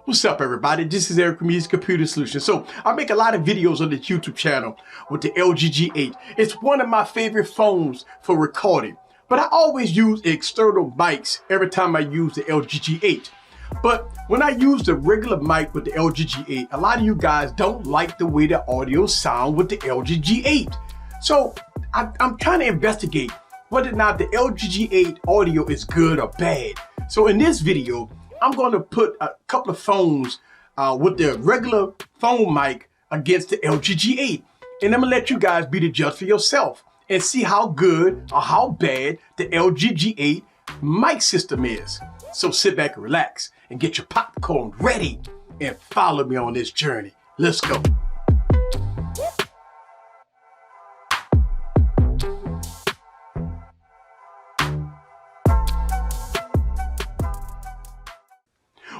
What's up, everybody? This is Eric from Easy Computer Solutions. So I make a lot of videos on this YouTube channel with the LG G8. It's one of my favorite phones for recording, but I always use external mics every time I use the LG G8. But when I use the regular mic with the LG G8, a lot of you guys don't like the way the audio sound with the LG G8. So I'm trying to investigate whether or not the LG G8 audio is good or bad. So in this video, I'm going to put a couple of phones with the regular phone mic against the LG G8. And I'm going to let you guys be the judge for yourself and see how good or how bad the LG G8 mic system is. So sit back and relax and get your popcorn ready and follow me on this journey. Let's go.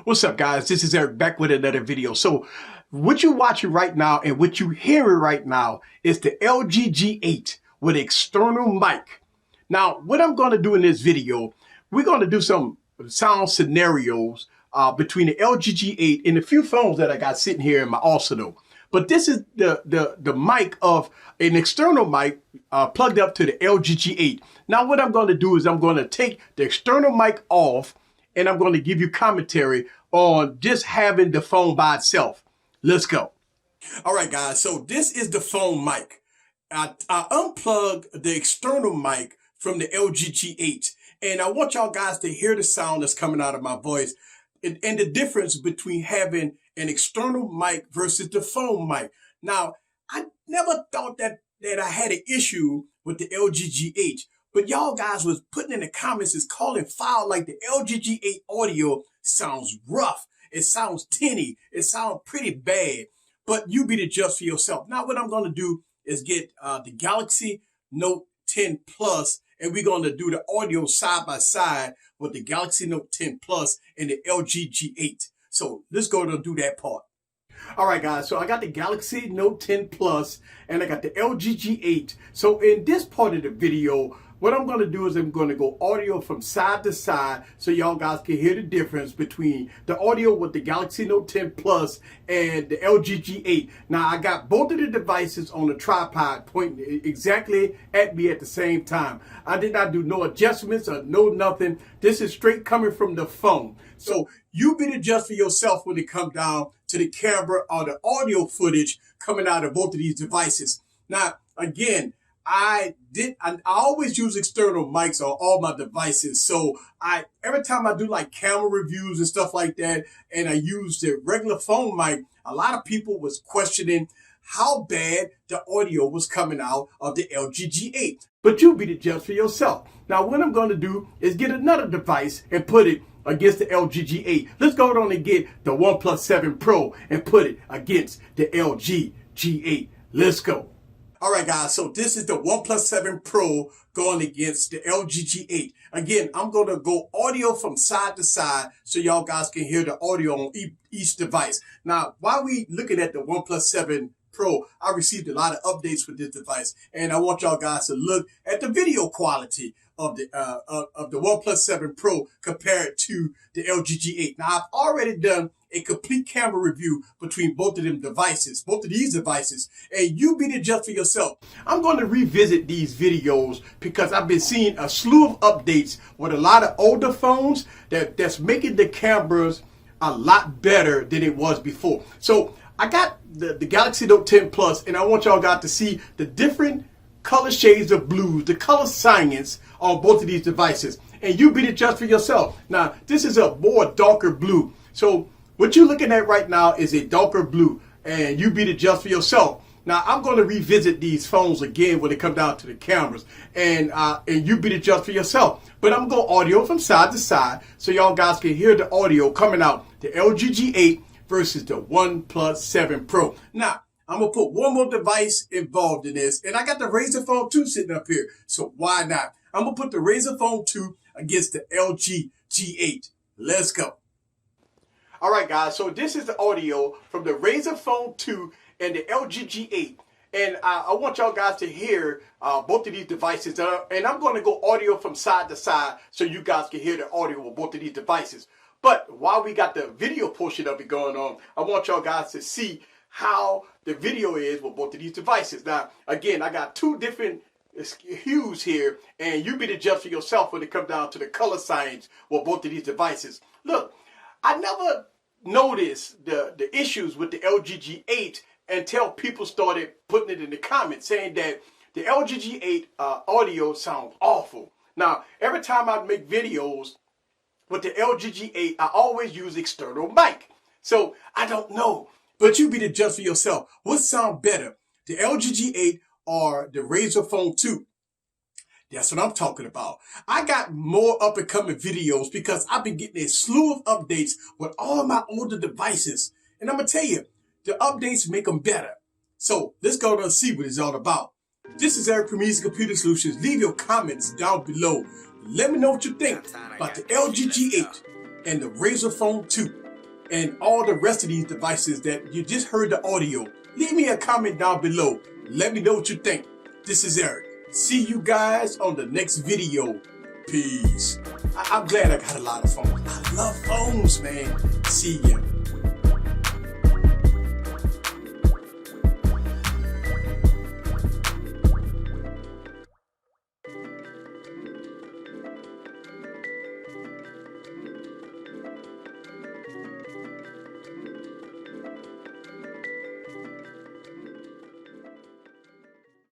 What's up, guys? This is Eric back with another video. So what you're watching right now and what you're hearing right now is the LG G8 with external mic. Now, what I'm going to do in this video, we're going to do some sound scenarios between the LG G8 and a few phones that I got sitting here in my arsenal. But this is the mic of an external mic plugged up to the LG G8. Now, what I'm going to do is I'm going to take the external mic off and I'm going to give you commentary on just having the phone by itself. Let's go. All right, guys. So this is the phone mic. I unplugged the external mic from the LG G8. And I want y'all guys to hear the sound that's coming out of my voice and the difference between having an external mic versus the phone mic. Now, I never thought that I had an issue with the LG G8. But y'all guys was putting in the comments is calling foul like the LG G8 audio sounds rough. It sounds tinny. It sounds pretty bad. But you be the judge for yourself. Now what I'm going to do is get the Galaxy Note 10 Plus, and we're going to do the audio side by side with the Galaxy Note 10 Plus and the LG G8. So let's go and do that part. All right, guys, so I got the Galaxy Note 10 Plus and I got the LG G8. So in this part of the video, what I'm going to do is I'm going to go audio from side to side so y'all guys can hear the difference between the audio with the Galaxy Note 10 Plus and the LG G8. Now, I got both of the devices on a tripod pointing exactly at me at the same time. I did not do no adjustments or no nothing. This is straight coming from the phone. So you be the judge for yourself when it comes down to the camera or the audio footage coming out of both of these devices. Now, again, I always use external mics on all my devices. So every time I do like camera reviews and stuff like that, and I use the regular phone mic, a lot of people was questioning how bad the audio was coming out of the LG G8. But you be the judge for yourself. Now, what I'm going to do is get another device and put it against the LG G8. Let's go on and get the Oneplus 7 Pro and put it against the LG G8. Let's go. All right, guys, so this is the Oneplus 7 Pro going against the LG G8. Again, I'm going to go audio from side to side so y'all guys can hear the audio on each device. Now, while we looking at the Oneplus 7 Pro, I received a lot of updates with this device, and I want y'all guys to look at the video quality of the Oneplus 7 Pro compared to the LG G8. Now, I've already done a complete camera review between both of these devices, and you be the judge for yourself. I'm going to revisit these videos because I've been seeing a slew of updates with a lot of older phones that's making the cameras a lot better than it was before. So I got the Galaxy Note 10 Plus, and I want y'all guys to see the different color shades of blues, the color science on both of these devices, and you be the judge for yourself. Now, this is a more darker blue. So what you're looking at right now is a darker blue, and you be the judge for yourself. Now, I'm going to revisit these phones again when it comes down to the cameras, and you be the judge for yourself. But I'm going to go audio from side to side so y'all guys can hear the audio coming out the LG G8 versus the OnePlus 7 Pro. Now, I'm going to put one more device involved in this, and I got the Razer Phone 2 sitting up here, so why not? I'm going to put the Razer Phone 2 against the LG G8. Let's go. All right, guys, so this is the audio from the Razer Phone 2 and the LG G8. And I want y'all guys to hear both of these devices. And I'm going to go audio from side to side so you guys can hear the audio of both of these devices. But while we got the video portion of it going on, I want y'all guys to see how the video is with both of these devices. Now, again, I got two different hues here, and you be the judge for yourself when it comes down to the color science with both of these devices. Look, I never noticed the issues with the LG G8 until people started putting it in the comments saying that the LG G8 audio sounds awful. Now, every time I make videos with the LG G8, I always use external mic. So I don't know, but you be the judge for yourself. What sound better, the LG G8 or the Razer Phone 2? That's what I'm talking about. I got more up and coming videos because I've been getting a slew of updates with all my older devices. And I'm going to tell you, the updates make them better. So let's go and see what it's all about. This is Eric from Easy Computer Solutions. Leave your comments down below. Let me know what you think about the LG G8 and the Razer Phone 2 and all the rest of these devices that you just heard the audio. Leave me a comment down below. Let me know what you think. This is Eric. See you guys on the next video. Peace. I'm glad I got a lot of phones. I love phones, man. See ya.